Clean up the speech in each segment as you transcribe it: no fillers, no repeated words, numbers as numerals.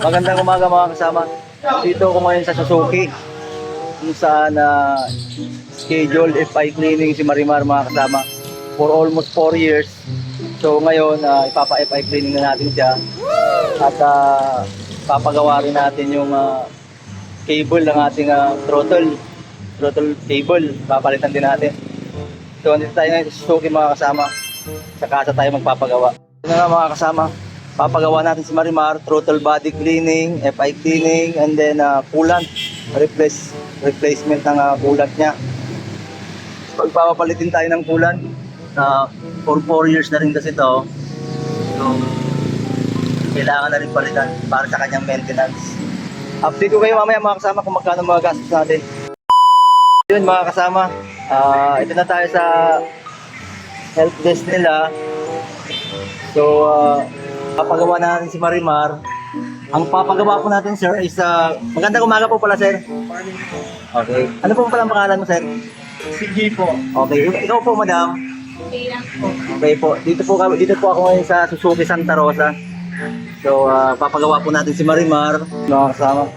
Magandang umaga mga kasama. Dito ako ngayon sa Suzuki kung saan scheduled FI cleaning si Marimar mga kasama for almost 4 years. So ngayon ipapa-FI cleaning na natin siya at papagawa rin natin yung cable ng ating throttle cable. Papalitan din natin. So andito tayo ngayon sa Suzuki mga kasama. Sa casa tayo magpapagawa. Ito na nga mga kasama. Papagawa natin si Marimar, throttle body cleaning, FI cleaning, and then coolant, replacement ng coolant niya. Pagpapalitin tayo ng coolant, for 4 years na rin kasi ito. So, kailangan na rin palitan para sa kanyang maintenance. Update ko kayo mamaya mga kasama kung magkano mga gastos natin. Yun mga kasama, ito na tayo sa help desk nila. So, papagawa natin si Marimar. Ang papagawa po natin, sir, is magandang umaga po pala, sir. Okay. Ano po pala ang pangalan mo, sir? Si G po. Okay. Ikaw po, madam. Okay lang po. Okay po. Dito po ako ngayon sa Suzuki Santa Rosa. So, papagawa po natin si Marimar. Mga kasama.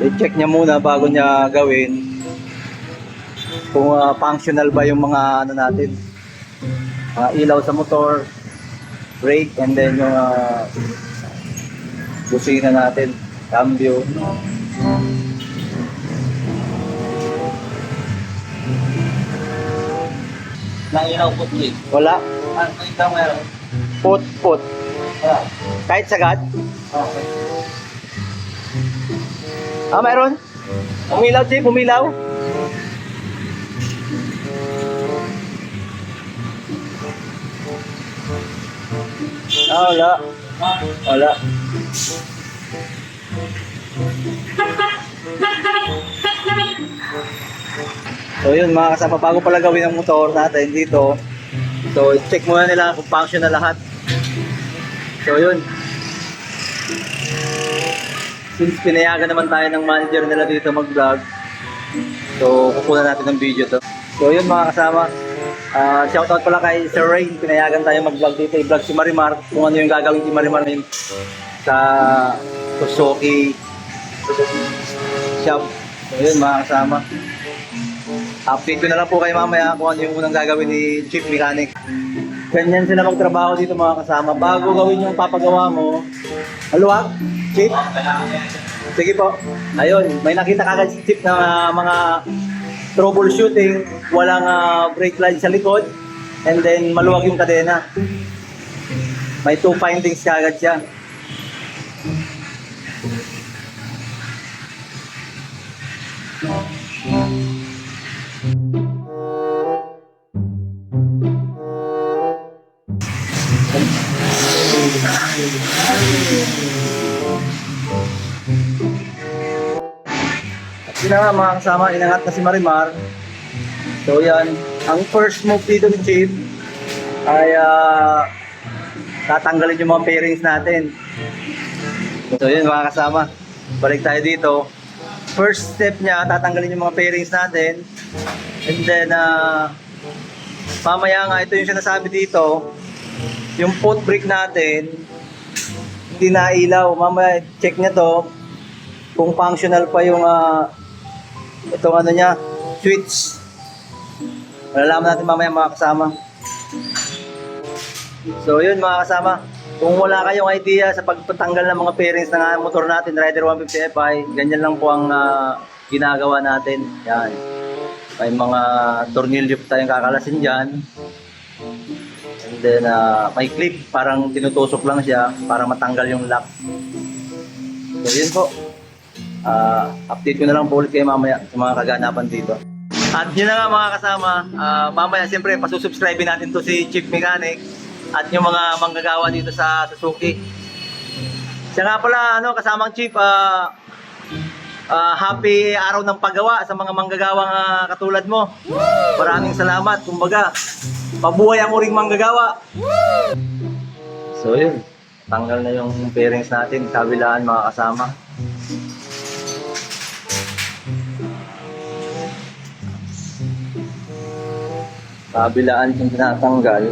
I-check niya muna bago niya gawin kung functional ba yung mga ano natin. Ilaw sa motor, brake, and then yung busina natin, cambio. Nangilaw po ito. Wala. Ano ito meron? Put. Wala. Kahit sagad. Okay. Meron. Umilaw, Chief, umilaw. Wala. Wala. So yun mga kasama, bago pala gawin ang motor natin dito, so check muna nila kung function na lahat. So yun, since pinayagan naman tayo ng manager nila dito mag vlog, so kukunan natin ng video to. So yun mga kasama, shoutout pala kay Sir Rain, pinayagan tayo mag vlog dito, i-vlog si Marimar kung ano yung gagawin si Marimar ngayon sa Suzuki shop. So yun mga kasama, update ko na lang po kayo mamaya kung ano yung unang gagawin ni Chief Mechanic. Ganyan sila magtrabaho dito mga kasama. Bago gawin yung papagawa mo, haluwag, Chief? Sige po. Ayun, may nakita kagad si Chief na mga troubleshooting, walang brake line sa likod, and then maluwag yung kadena. May 2 findings kagad siya. Yun na nga mga kasama, inangat na si Marimar. So yan, ang first move dito ni Chief ay tatanggalin yung mga pairings natin. So yun mga kasama, balik tayo dito. First step niya, tatanggalin yung mga pairings natin. And then mamaya nga, ito yung sinasabi dito, yung foot brake natin hindi na ilaw. Mamaya check niya to kung functional pa yung itong ano niya, switch. Malalaman natin mamaya mga kasama. So yun mga kasama, kung wala kayong idea sa pagpatanggal ng mga pairings ng motor natin, Rider 150 Fi, ganyan lang po ang ginagawa natin. Yan. May mga tornilyo tayong kakalasin dyan. And then may clip, parang tinutusok lang siya para matanggal yung lock. So yun po. Update ko na lang po ulit kayo mamaya sa mga kaganapan dito. At yun na nga mga kasama, mamaya siyempre pasusubscribe natin to si Chief Mechanic at yung mga manggagawa dito sa Suzuki. Siya nga pala, kasamang Chief, happy araw ng paggawa sa mga manggagawang katulad mo. Maraming salamat, kumbaga pabuhay ang uring manggagawa. So yun, tanggal na yung bearings natin, kabilaan mga kasama. Kabilaan yung tinatanggal.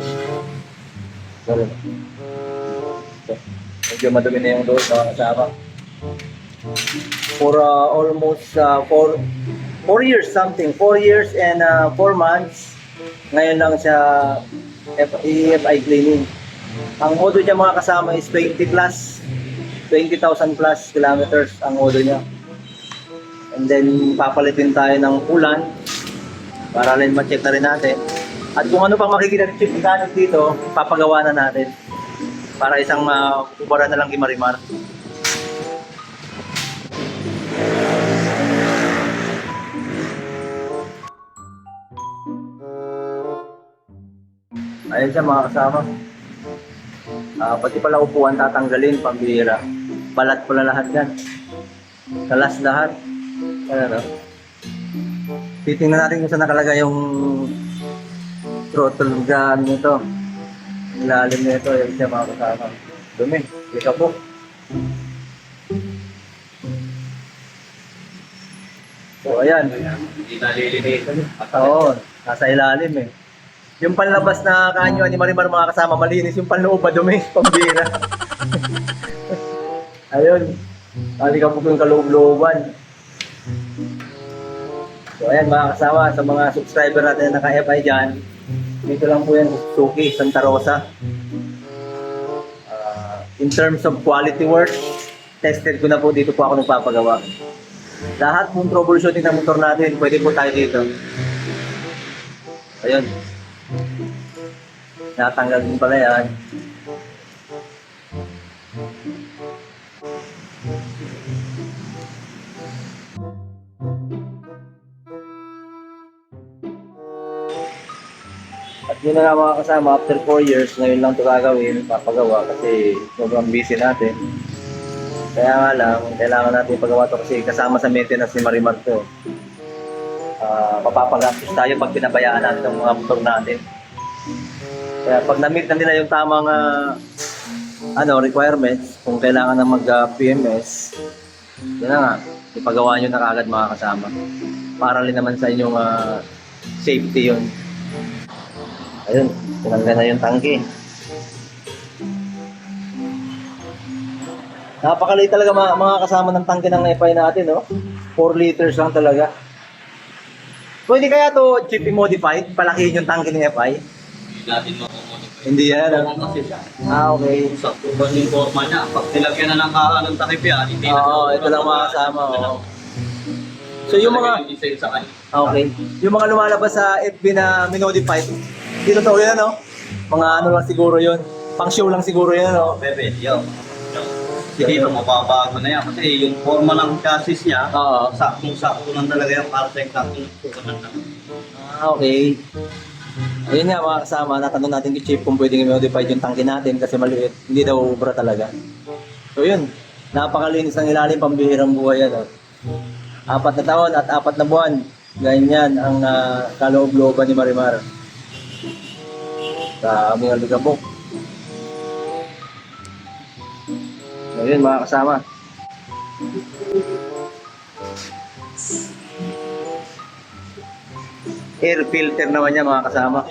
Sorry. Medyo madumi na yung doon mga kasama. for almost 4 years something. 4 years and 4 months. Ngayon lang siya EFI cleaning. Ang odo niya mga kasama is 20,000 plus kilometers ang odo niya. And then papalitin tayo ng ulan para rin ma-check na rin natin. At kung ano pang makikita ng chip mechanic dito, papagawa na natin. Para isang kubara na lang kay Marimar. Ayun siya mga kasama. Pati pala upuan tatanggalin, pambihira. Balat pala lahat yan. Kalas lahat. Ayan o. Titingnan natin kung saan nakalagay yung throttle gun nito. Ilalim nito, yun siya mga kasama. Dumi, ika po. So ayan. Hindi nalilinisan. Oo, nasa ilalim eh. Yung panlabas na kanyo ni Marimar mga kasama, malinis. Yung panloob madumi, pambira. Ayun. Kali ka po yung kaloob-looban. So ayan mga kasama, sa mga subscriber natin na naka-FI dyan, dito lang po yan, Suzuki Santa Rosa. In terms of quality work, tested ko na po, dito po ako nagpapagawa. Lahat pong troubleshooting ng motor natin, pwede po tayo dito. Ayun. Natanggal din pala yan. At yun na nga mga kasama, after 4 years, ngayon lang ito gagawin, papagawa kasi sobrang busy natin. Kaya nga lang, kailangan natin ipagawa ito kasi kasama sa maintenance ni Marimar ito. Mapapagastos tayo pag pinabayaan natin ang mga motor natin. Kaya pag na-meet na nila yung tamang requirements, kung kailangan na mag-PMS, yun na nga, ipagawa nyo na kagad mga kasama. Para rin naman sa inyong safety yun. Ayun, tinanggal na yung tangke. Napakaliit talaga mga kasama ng tangke ng FI natin, no? 4 liters lang talaga. Pwede kaya to cheap modified, palakihin yung tangke ng FI? Hindi natin makumodify. Hindi yan, no? Kasi siya. Okay. Sa tuban yung forma niya, pag nilagyan na ng ng takip yan, hindi na. Oo, ito lang mga kasama, oo. So yung mga... Design sa kanya. Okay. Yung mga lumalabas sa FB na minodified, dito to yan, no? Mga ano lang siguro yun. Pang show lang siguro yan, no? Bebe, yo. Hindi na mababago na yan kasi yung forma ng chassis niya, Oo. saktong-sakto lang talaga yan para sa saktong sukunan na. Okay. Ayun nga mga kasama, natanong natin kay Chief kung pwedeng i-modify yung tangke natin kasi maliit. Hindi daw ubra talaga. So yun, napakalinis ng ilalim, pambihirang buhay yan. 4 na taon at 4 na buwan. Ganyan ang kaloob-looban ni Marimar. Sa aming Aligabok. So yun mga kasama. Air filter naman niya mga kasama.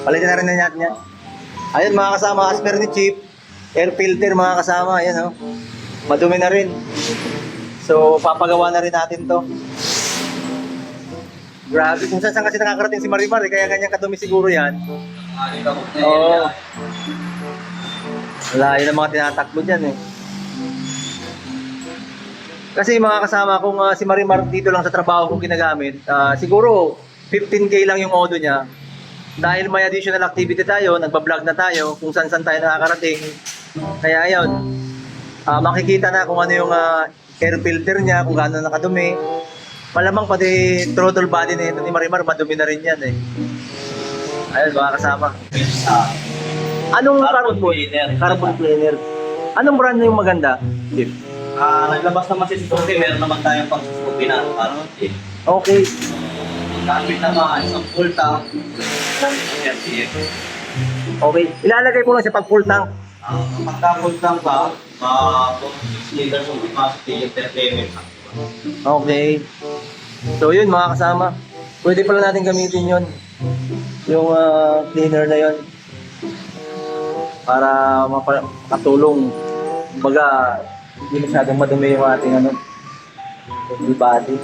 Palitin na rin na natin yan. Ayun mga kasama, as per ni Chief, air filter mga kasama, ayan madumi na rin. So papagawa na rin natin to. Grabe, kung saan kasi nakakarating si Marimar kaya kanyang kadumi siguro yan. Oo. Layo ng mga tinatakbo dyan Kasi mga kasama, kung si Marimar dito lang sa trabaho kong ginagamit, siguro 15K lang yung odo niya. Dahil may additional activity tayo, nagbablog na tayo, kung saan tayo nakakarating. Kaya ayun, makikita na kung ano yung air filter niya, kung gaano nakadumi. Malamang pati throttle body ni Marimar, madumi na rin yan Ayun mga kasama. Anong carbon cleaner. Carbon cleaner. Anong brand na yung maganda, Chief? Naglabas naman si Suzuki, meron naman tayong pang Suzuki na parang Okay. gamit naman isang full tank. RTF. Okay. Ilalagay ko lang siya pag full tank. Pagka full tank ba, 6 liters of capacity yung per limit. Okay. So yun mga kasama. Pwede pala natin gamitin yun. Yung cleaner na yun. Para makatulong. Kumbaga, Hindi masyadong madumi yung ating ano, full body.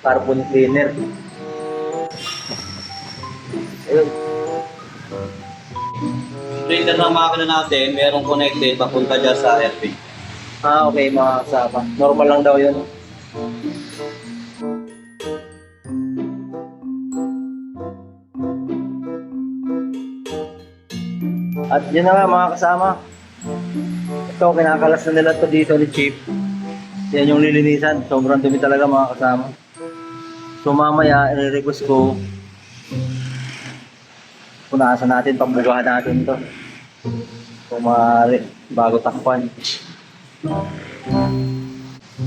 Carbon cleaner. Ayun. Printer ng makina natin, merong connected papunta dyan sa airpin. Ah, okay mga kasama. Normal lang daw yun. At yun na nga mga kasama. Ito, kinakalas na nila to dito ni Chief. Yan yung lilinisan. Sobrang dumi talaga mga kasama. So mamaya, i-request ko punasan natin, pambugahan natin to. Kung maaari, bago takpan.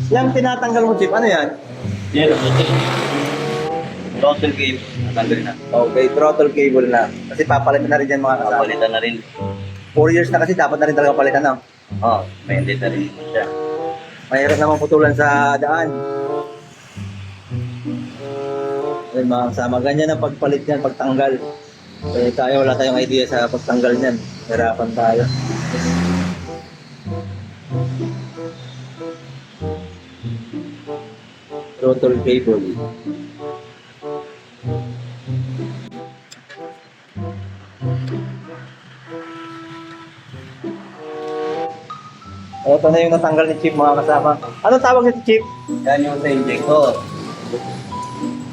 Yang tinatanggal mo, Chief, ano yan? Yan, throttle cable. Natanggal na. Okay, throttle cable na. Kasi papalitan na rin yan mga kasama. Palitan na rin. 4 years na kasi dapat na rin talaga palitan na. Oo, may hindi na rin siya. Mahirap naman putulan sa daan. Ayun mga kasama, ganyan ang pagpalit yan, pagtanggal. Kaya tayo, wala tayong idea sa pagtanggal niyan. Hirapan tayo. Throttle cable. Ito na yung natanggal ni Chief mga kasama. Anong tawag nito, Chief? Yan yung sa injector.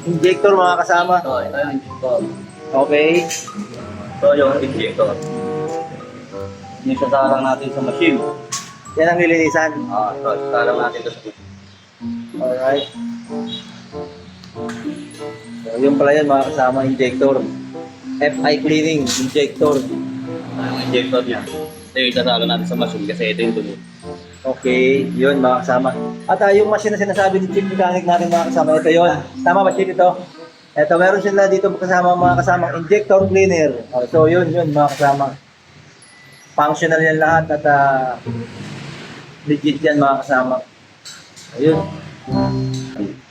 Injector mga kasama. Ito yung injector. Okay. Ito yung injector. Yung sasalang natin sa machine. Yan ang nilinisan. Ito, sasalang natin ito sa machine. Alright. So, yung pala yan mga kasama, injector. FI cleaning, injector. Yung injector niya. Ito yung sasalang natin sa machine kasi ito yung dumi. Okay, yun mga kasama. At yung machine na sinasabi ni Chief Mechanic natin mga kasama, ito yun. Tama ba Chief ito? Ito, meron sila dito kasama mga kasama, injector cleaner. So yun mga kasama. Functional yan lahat at legit yan mga kasama. Ayun.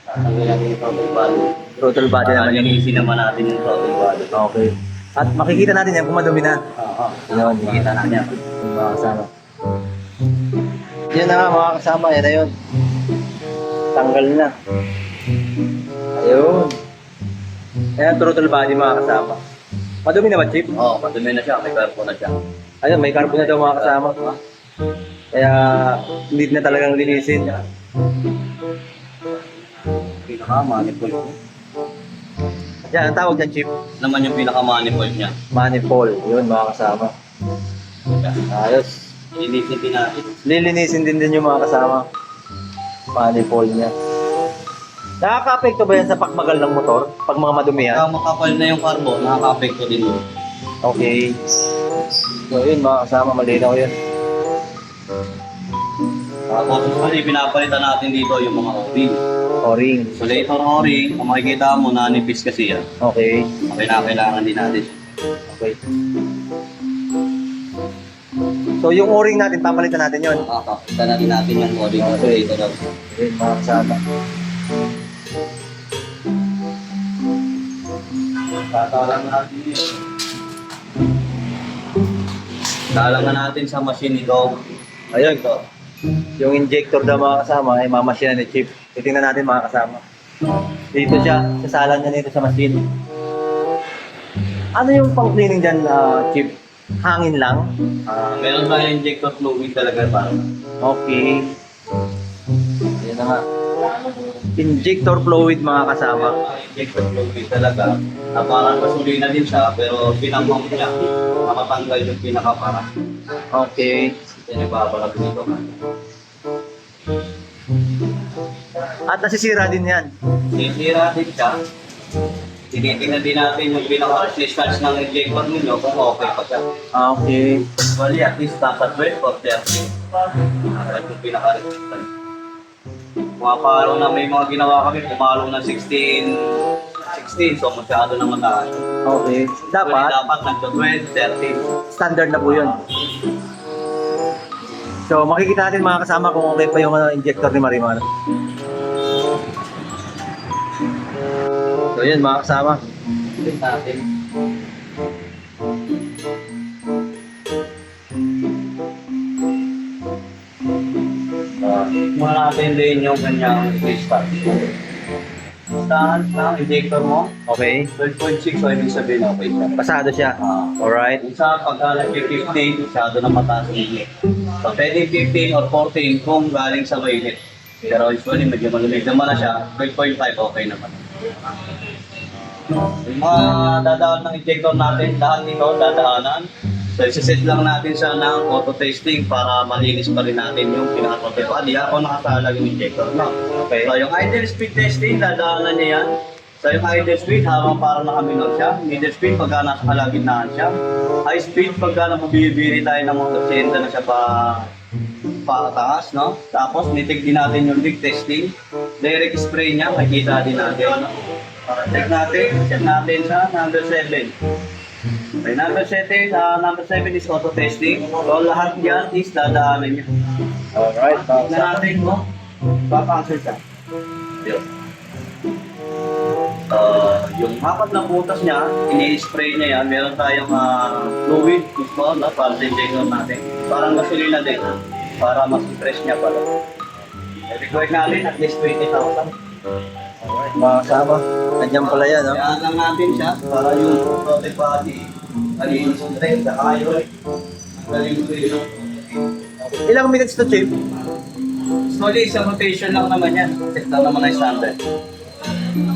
Tatanggal natin yung throttle body. Throttle body naman yun. Linisin naman natin yung throttle body. Okay. At makikita natin yan kung madumi na. Oo, Yun, makikita natin yan. yung mga kasama. Yan na nga mga kasama, yan na yun. Tanggal na. Ayun. Ayan, throttle body mga kasama. Madumi na ba, Chief? Oo, madumi na siya. May carbo na siya. Ayun, may carbon na daw mga kasama. Kaya, need na talagang linisin. Pinaka-manifold. Yan, ang tawag dyan, Chief. Naman yung pinaka-manifold niya. Manifold. Yun, mga kasama. Ayos. Linisin din natin. Lilinisin din yung mga kasama. Manifold niya. Nakaka-apekto ba yan sa pagmagal ng motor? Pag mga madumihan? Kaya makapal na yung carbo, nakaka-apekto din yun. Okay. So yun mga kasama, malinaw yun. Tapos, kasi pinapalitan natin dito yung mga O-ring. O-ring. Insulator O-ring, kung makikita mo, nanipis kasi yan. Okay. Kailangan din natin. Okay. So yung O-ring natin, papalitan natin yun. Nakakapita na din natin yung O-ring insulator. Yun mga kasama. Tatalang natin yun. Dalang na natin sa machine ito. Ayun. Yung injector daw mga kasama ay mamasyina ni Chief. Titingnan natin mga kasama. Dito siya, sasalan niya nito sa machine. Ano yung pang-cleaning dyan, Chief? Hangin lang? Meron tayo injector fluid talaga parang. Okay. Ayan na nga. Injector fluid mga kasama. Injector fluid talaga. Na parang gasolina din siya pero pinamang niya. Makatanggal yung pinaka-para. Okay. Yan ibabalag dito. At nasisira din yan. Sisira din siya. Tinitingnan din natin yung pinaka-resistance ng injector ninyo kung okay pa siya. Okay. Bali, at least nasa 12 or 13. At yung pinaka-resistance. Pumapalo na may mga ginawa kami, pumalo na 16, so masyado na mataas. Okay. Dapat Dapat, nagto-12, 13. standard na po yun. So, makikita natin mga kasama kung okay pa yung injector ni Marimar. So, yun mga kasama. Tignan natin. yung kanyang restart. Saan ang injector mo? Okay. 12.6, so ibig sabihin okay siya. Pasado siya. Alright. Isa pagka nag-15, masyado na mataas ang init. So pwede 15 or 14 kung galing sa mainit. Pero usually medyo malamig naman na siya, 12.5 okay naman. Yung mga dadaan ng injector natin, lahat ito dadaanan. So isa-set lang natin siya ng auto testing para malinis pa rin natin yung pinaka-protector. Hindi ako nakasalag yung injector na. Okay. So yung idle speed testing, dadaanan niya yan. So yung idle speed, habang parang nakaminor siya. Middle speed, pagka nasa kalagitnaan siya. High speed, pagka nabibiri tayo ng mga pasyente na siya pataas, no? Tapos nitig din natin yung leak testing. Direct spray niya, makikita din natin, no? Para check natin sa number 7. Okay, number 7 is auto testing. So lahat yan is dadaanan niya. Alright. Tignan natin kung papangsel siya. Yun. Yung apat na butas niya, ini-spray niya yan. Meron tayong fluid, gusto na, para sa injector natin. Parang gasolina din, para mas fresh niya pala. Required natin at least 20,000. Alright, mga kasama. Nandiyan pala yan, no? Kaya lang natin siya, para yung protect body, malinis rin, saka yun, galing rin. Ilang minutes to, Chief? Slowly, isang rotation lang naman yan. Set lang naman ang standard.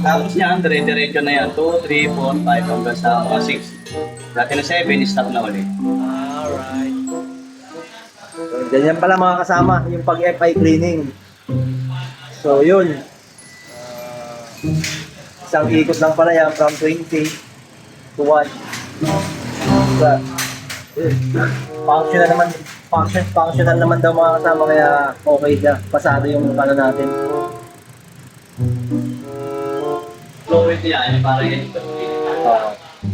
Tapos niyan, dire-diretso na yan. 2, 3, 4, 5, hanggang sa mga 6. Dati na 7, stop na ulit. Alright. So, ganyan pala mga kasama, yung pag-FI cleaning. So, yun. Isang ikot lang pala yan from 20 to 1. So, functional naman daw mga kasama, kaya okay siya. Pasado yung ano natin. Fluid yan, para yan.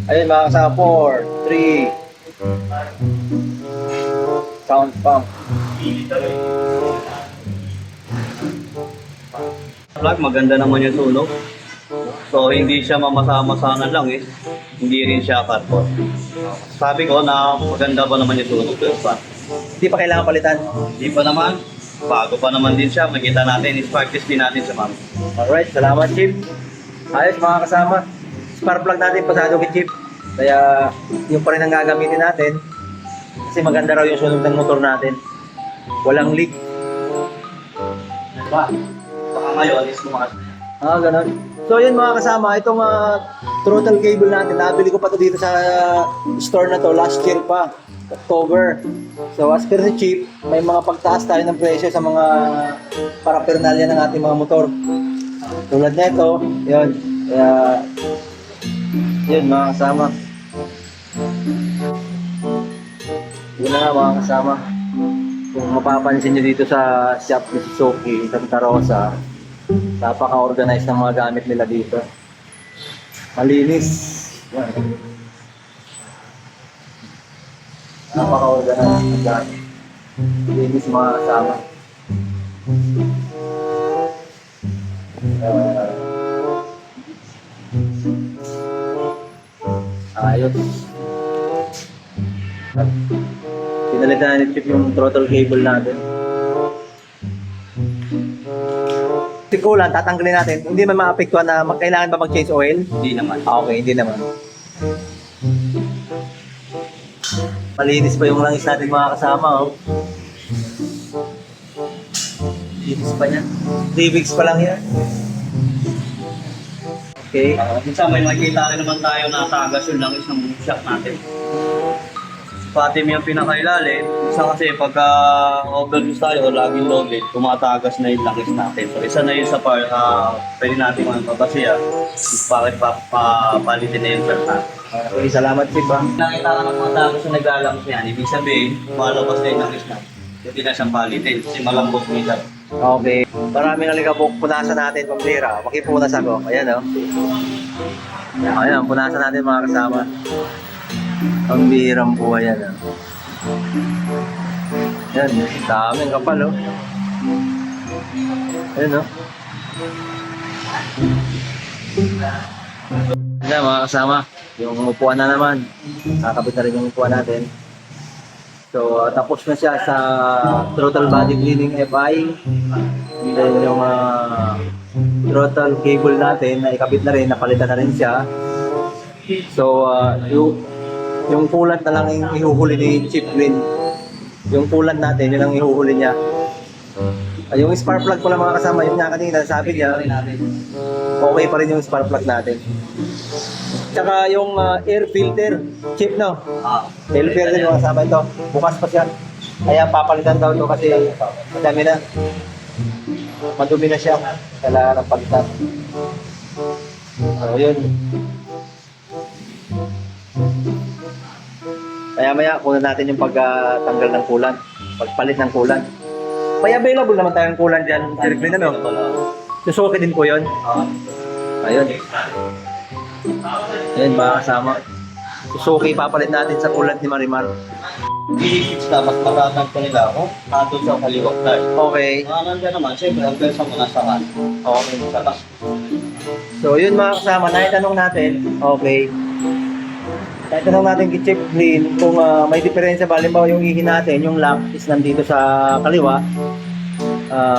Ayun mga kasama, 4, 3, sound pump. Plug, maganda naman yung sunog. So, hindi siya mamasa-masangan lang eh. Hindi rin siya cardboard. Sabi ko na maganda pa naman yung sunog. Pero pa, Hindi pa kailangan palitan. hindi pa naman. Bago pa naman din siya. Makita natin, is-spark test din natin sa ma'am. Alright, salamat Chief. Ayos mga kasama. Spark plug natin pasado kay Chief. Kaya yung pa rin ang gagamitin natin. Kasi maganda raw yung sunog ng motor natin. Walang leak. Baka ngayon, is mga Ganun. So yun mga kasama, itong throttle cable natin, nabili ko pa to dito sa store na to last year pa, October. So as per ni Chief, may mga pagtaas tayo ng presyo sa mga paraphernalia ng ating mga motor. Tulad nito, yun. Kaya, yun mga kasama. Yun na nga mga kasama. Kung mapapansin nyo dito sa shop ni Suzuki, Santa Rosa, napaka-organized ng mga gamit nila dito. Malinis. Yan. Napaka-organized ng gamit. Malinis mga kasama. Ayos. At pinalitan ni Chip yung throttle cable natin. Si Kulan, tatanggalin natin. Hindi man maapektuhan na kailangan ba mag-change oil? hindi naman. Okay, hindi naman. Malinis pa yung langis natin mga kasama, oh. Linis pa niya. 3 weeks pa lang yan. Okay. Minsan may makikita rin naman tayo na tagas yung langis ng shock natin. Pati yung pinakailalim, isa kasi pagka overuse tayo o laging loaded, tumatagas na yung langis natin. So isa na yun sa pwede natin magpapasiya, bakit papalitin na yung shirt natin. Okay, salamat Chip, ha. Nakita ka ng mga tagas na naglalangis niyan, ibig sabihin, malabas na yung langis natin. Hindi na siyang palitin kasi malambot minsan. Okay. Maraming alikabok, punasan natin pambira. Makipunas ako. Ayan, oh. Ayan, punasan natin mga kasama. Ang bihirang buhay yan, oh. Yan, daming kapal, oh. Ayan, oh. Ayan, mga kasama. Yung upuan na naman. Kakabit na rin yung upuan natin. So, tapos na siya sa throttle body cleaning FI. And then yung throttle cable natin, na ikabit na rin, napalitan na rin siya. So, yung coolant na lang yung ihuhuli ni Chip Green. Yung coolant natin, yun ang ihuhuli niya. Yung spark plug ko lang mga kasama, yun nga kanina, sabi niya, okay pa rin yung spark plug natin. Tsaka yung air filter, Chip, no? Air filter yung kasama ito. Bukas pa siya. Kaya papalitan daw ito kasi madami na. Madumi na siya. Kailangan ng palitan. So, yun. Maya kunan natin yung pagtanggal ng coolant. Pagpalit ng coolant. May available naman tayong coolant dyan. Sir Green, ano? Suzuki din po yun. Ayun. Ayun, mga kasama. Suzuki, papalit natin sa coolant ni Marimar. I-fix dapat matatag ko nila ako. Nato sa kaliwag tayo. Okay. Nandiyan naman, siyempre, ang pesa mo nasa kan. Okay. Saka, So, yun mga kasama, naitanong natin. Okay. Naitanong natin kay Chip Green kung may diferensya ba. Halimbawa yung ihi natin, yung lock is nandito sa kaliwa.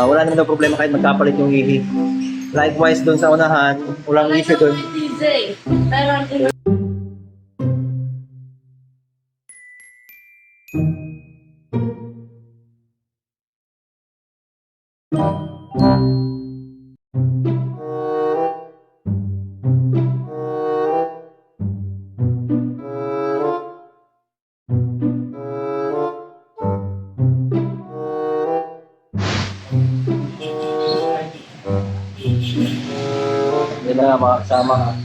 Wala naman daw problema kahit magkapalit yung ihi. Likewise doon sa unahan, walang issue doon. DJ. Pero Yun na nga mga kasama.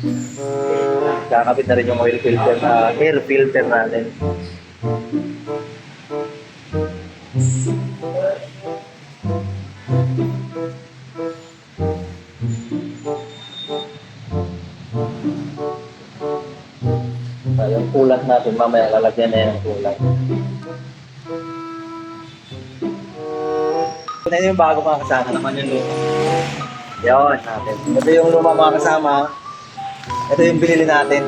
Kakabit na rin yung oil filter, air filter natin. Yung coolant natin, mamaya lalagyan na yung coolant. Ito na yung bago mga kasama. naman yung lupa. Yun natin. Ito yung luma mga kasama. Ito yung binili natin.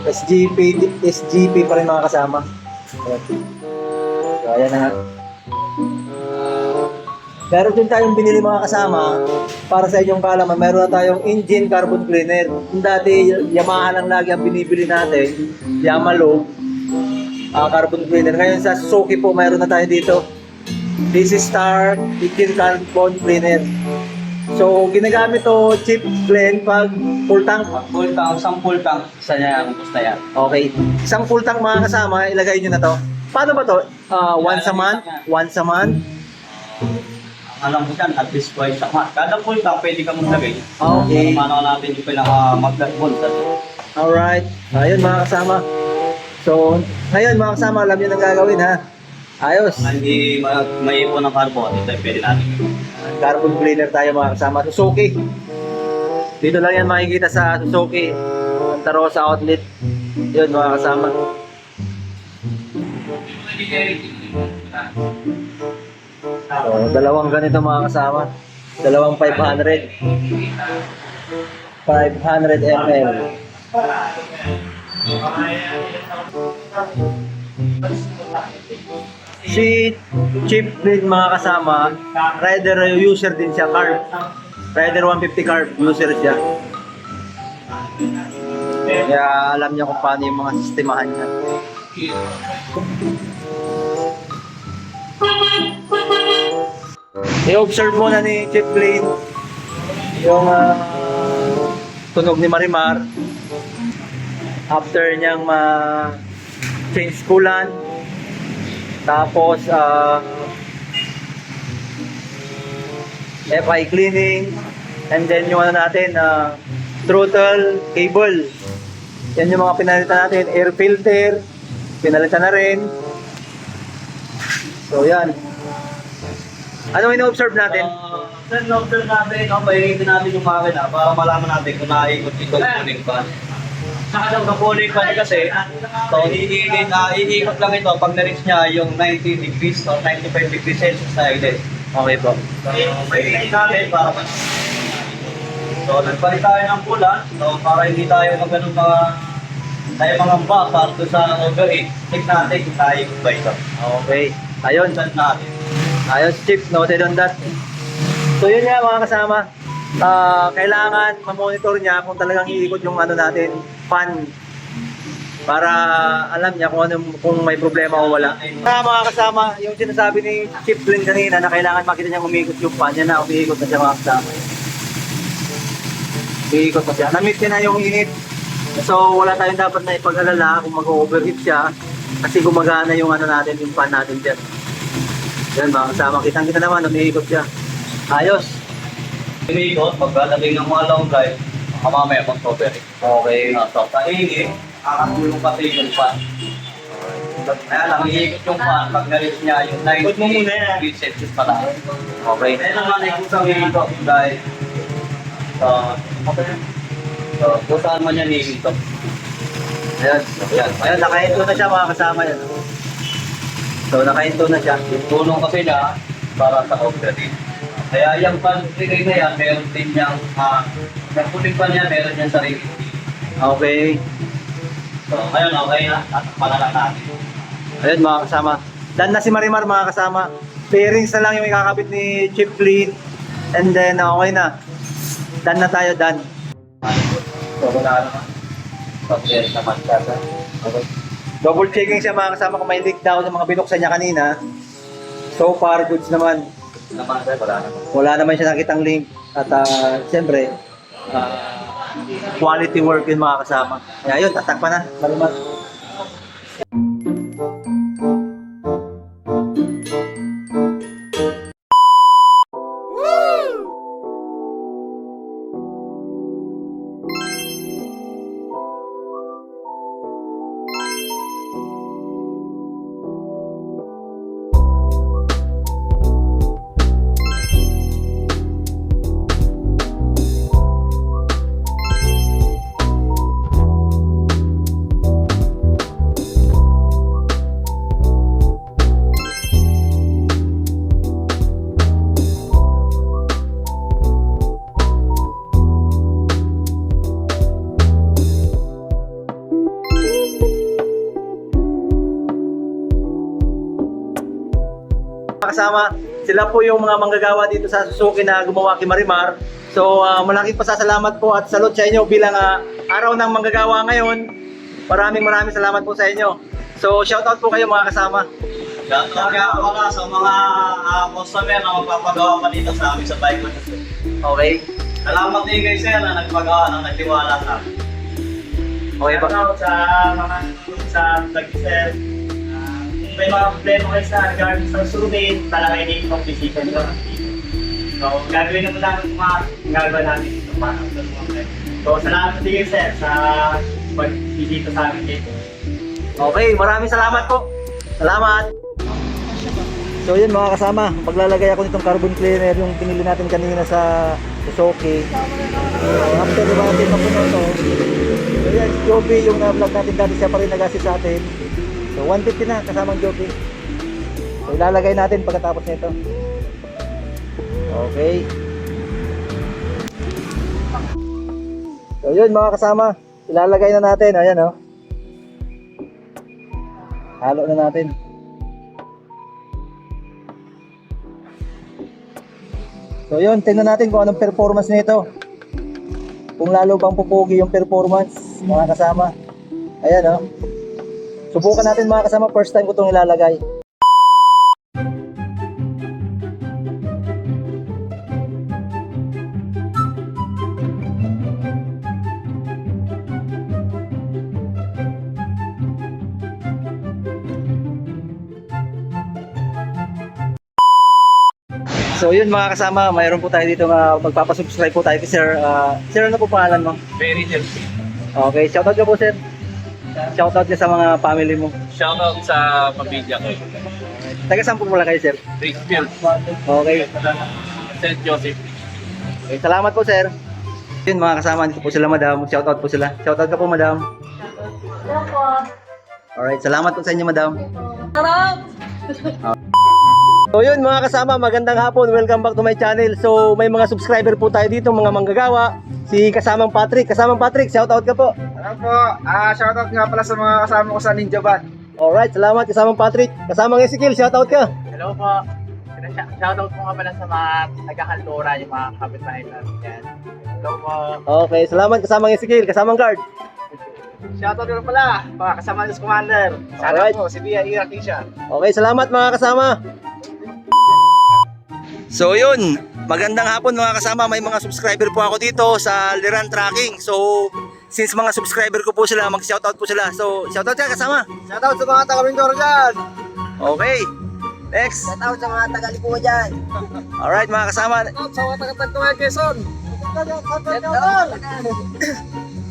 SGP pa rin mga kasama. Ayan. So ayan na nga. Meron din tayong binili mga kasama para sa inyong kalaman. Meron na tayong engine carbon cleaner. Yung dati Yamaha lang lagi ang binibili natin. Yamalo carbon cleaner. Ngayon sa Suzuki po meron na tayo dito. This is Star engine carbon cleaner. So ginagamit to Chip Glenn pag full tank. Full tank, isang full tank. Isa niya ang gusto yan. Okay. Isang full tank mga kasama, ilagay nyo na to. Paano ba to? Once a month? Once a month? Alam ko dyan, at least twice a month. Kada full tank, pwede ka maglagay. Okay. Mano natin yung pinaka-magdag-volt. Alright. Ayun mga kasama. So, ngayon mga kasama, alam nyo nang gagawin ha. Ayos. Hindi may ipon ng carbon, ito pwede natin. Carbon cleaner tayo mga kasama. Suzuki. Dito lang yan makikita sa Suzuki. Santa Rosa Outlet. Yun mga kasama. So, dalawang ganito mga kasama. Dalawang 500. 500 ml. Si Chip din mga kasama, rider user din siya, carb. Rider 150 carb user siya. Kaya alam niya kung paano yung mga sistemahan niya. I-observe muna ni Chip Lane yung tunog ni Marimar after niyang change coolant. Tapos, FI cleaning, and then yung ano natin, throttle cable. Yan yung mga pinalitan natin, air filter, pinalitan na rin. So, yan. Ano ina-observe natin? Ina-observe natin, pahingitin natin yung makina para malaman natin kung naiikot ito yung cooling fan. Saka yung cooling fan kasi, so iikot lang ito pag na-reach niya yung 90 degrees or 95 degrees Celsius na exit. Okay po. So, pahingitin natin para so, nagpalit tayo ng coolant, so para hindi tayo mag ganun mga Tayo mangamba para doon sa overheat. Check natin kung tayo ba ito. Okay. Ayun. Saan natin? Ayos, Chip. Noted on that. So yun nga mga kasama. Kailangan ma-monitor niya kung talagang iikot yung ano natin, fan. Para alam niya kung may problema o wala. Mga kasama, yung sinasabi ni Chip Lin kanina na kailangan makita niya umikot yung fan niya na umiikot na siya mga kasama. Umiikot na siya. Namit niya na yung init. So wala tayong dapat na ipag-alala kung mag-overheat siya kasi gumagana yung ano natin, yung fan natin dyan. Yan mga kasama, kitang-kita naman, umiikot siya. Ayos. Umiikot, pagkadating ng mga long drive, mamaya mag-overheat. Okay. So, sa init, kakatulong kasi yung fan. Kaya lang, iikot yung fan, pag nalit niya yung 90 degrees Celsius pala. Okay. Kaya naman ay kusang iikot dahil kung saan man yan iikot. Ayan. Ayan, nakahinto na siya mga kasama yan. So, nakahinto na siya. Yung tulong kasi niya para sa overheat. Kaya yung pan-trigger na yan, meron din niyang, yung puting pan niya, meron niyang sarili. Okay. So, ngayon, okay na. At palalang natin. Ayan mga kasama. Dan na si Marimar mga kasama. Pairings na lang yung ikakabit ni Chip Lin. And then, okay na. Dan na tayo, dan. So, wala naman. Pag-yes naman kasa. Okay. Double checking siya mga kasama kung may leak daw ng mga binuksan niya kanina. So far, goods naman. Naman, sir, wala naman. Wala naman siya nakitang link. At siyempre, quality work yun mga kasama. Kaya yun, tatakpan na. Marimar. Kasama, sila po yung mga manggagawa dito sa Suzuki na gumawa kay Marimar. So malaking pasasalamat po at salute sa inyo bilang araw ng manggagawa ngayon. Maraming salamat po sa inyo. So shoutout po kayo mga kasama. Shoutout nga pala sa mga customer na magpapagawa pa dito sa amin sa bike ko. Okay? Salamat din kay sir na nagpagawa ng nagtiwala sa amin. Okay ba? Shoutout sa mga sa nag-sell. Kung may mga problema kayo sa regarding sa sulit, talaga hindi ito bisita nyo. So, gagawin naman namin kung gagawa namin dito para sa mga problema. So, salamat din sir sa pagbisita sa amin dito. Okay, maraming salamat po. Salamat. So yun mga kasama, maglalagay ako nitong carbon cleaner yung pinili natin kanina sa Suzuki. After diba natin mapuno ito. So yan, si Joby yung na-vlog natin dati, siya pa rin nag-assist sa atin. So 150 na kasamang Joby. So ilalagay natin pagkatapos nito. Okay. So yun mga kasama, ilalagay na natin. Ayan o. Halo na natin. So yun, tingnan natin kung anong performance nito. Kung lalo bang pupugi yung performance mga kasama. Ayan o. Subukan natin mga kasama, first time ko itong ilalagay. So yun mga kasama, mayroon po tayo dito nga magpapasubscribe po tayo kay Sir. Sir, ano po pangalan mo? Very healthy. Okay, shoutout ka po Sir. Shoutout ka sa mga family mo. Shoutout sa pamilya ko. Taga saan po mula kayo Sir? Richfield. Okay. St. Joseph. Okay, salamat po Sir. Yun mga kasama, dito po sila Madam. Shoutout po sila. Shoutout ka po Madam. Hello po. Alright, salamat po sa inyo Madam. Sarap! So yun mga kasama, magandang hapon. Welcome back to my channel. So may mga subscriber po tayo dito, mga manggagawa. si kasamang Patrick. Kasamang Patrick, shout out ka po. Ano po, shoutout nga pala sa mga kasama ko sa Ninja Band. Alright, salamat kasamang Patrick. Kasamang Ezekiel, shout out ka. Hello po. Shoutout po nga pala sa mga taga-Kaltura, yung mga kapitbahay namin yan. Hello po. Okay, salamat kasamang Ezekiel, kasamang guard. Shoutout nga pala, mga kasama ng Commander. Sana Alright. po, si Bia Iraki siya. Okay, salamat mga kasama. So yun, magandang hapon mga kasama. May mga subscriber po ako dito sa Liran Tracking. So, since mga subscriber ko po sila, mag-shoutout po sila. So, shoutout ka kasama. Shoutout sa mga taga-Mindoro dyan. Okay, next. Shoutout sa mga taga-Lipuwa dyan. Alright mga kasama. Shoutout sa mga taga-Tagtuan, Quezon.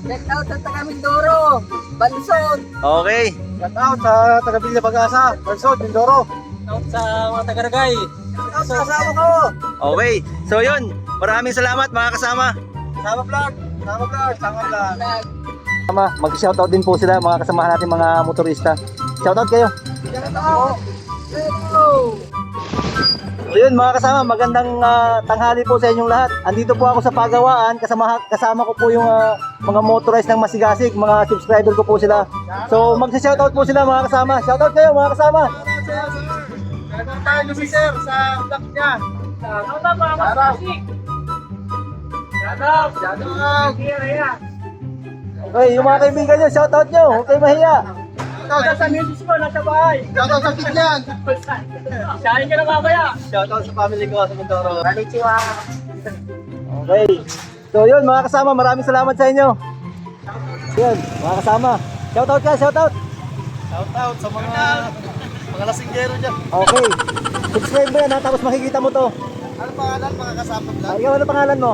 Shoutout sa taga-Mindoro, Bansod. Okay. Shoutout sa taga-Bilya Pag-asa, Bansod, Mindoro. Shoutout sa mga taga-Ragay. Shoutout sa kasama ko. Okay. So yun, maraming salamat mga kasama. Sama vlog, sama vlog, sama vlog. Kasama, mag-shoutout din po sila mga kasamahan natin mga motorista. Shoutout kayo. Shoutout. So yun mga kasama, magandang tanghali po sa inyong lahat. Andito po ako sa Pagawaan, kasama ko po yung mga motorized ng Masigasig, mga subscriber ko po sila. So magsa-shoutout po sila mga kasama. Shoutout kayo mga kasama. Shoutout tayo si Sir sa vlog niya. Shoutout mga masasik. Shoutout. Shoutout. Okay, yung mga kaibigan nyo, shoutout nyo. Huwag kayo mahiya. Shoutout sa misis ko, nasa bahay. Shoutout sa Tignan. Sahin ka na mamaya. Shoutout sa family ko sa Mindoro. Konnichiwa. Okay. So yun mga kasama, maraming salamat sa inyo. Yun, mga kasama. Shoutout ka, shoutout. Shoutout sa mga lasinggero dyan. Okay. Subscribe mo yan ha, tapos makikita mo to. Ano pangalan mga kasama vlog? Ikaw, ano pangalan mo?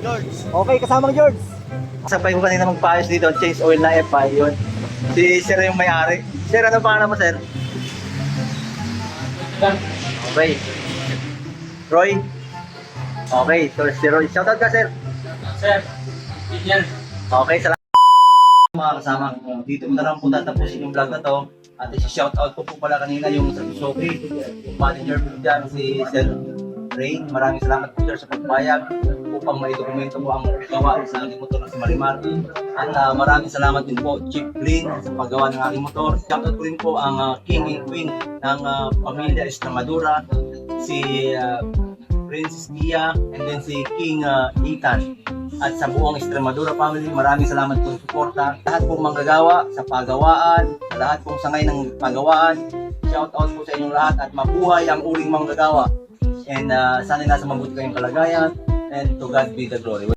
George. Okay, kasamang George. Sabay ko kanina magpaayos dito, change oil na FI, yun. Si Sir yung may-ari. Sir, ano pangalan mo, Sir? Okay. Roy? Okay, so si Roy. Shoutout ka, Sir. Sir, yan. Okay, salamat. Mga kasama, dito ko na lang po tatapusin yung vlog na to. At isi-shoutout ko po pala kanina yung sa Suzuki, yung manager po dyan, si Sir Rain. Maraming salamat po, Sir, sa pagbayag upang maidokumento po ang gawa sa aking motor na si Marimar. At maraming salamat din po, Chief Green, sa paggawa ng aking motor. Shoutout ko rin po ang King and Queen ng pamilya Estremadura, si Princess Kia, and then si King Ethan. At sa buong Estremadura family, maraming salamat po sa suporta. Lahat pong manggagawa sa pagawaan, sa lahat pong sangay ng pagawaan, shoutout po sa inyong lahat at mabuhay ang uling manggagawa. And sana nasa mabuti kayong kalagayan, and to God be the glory.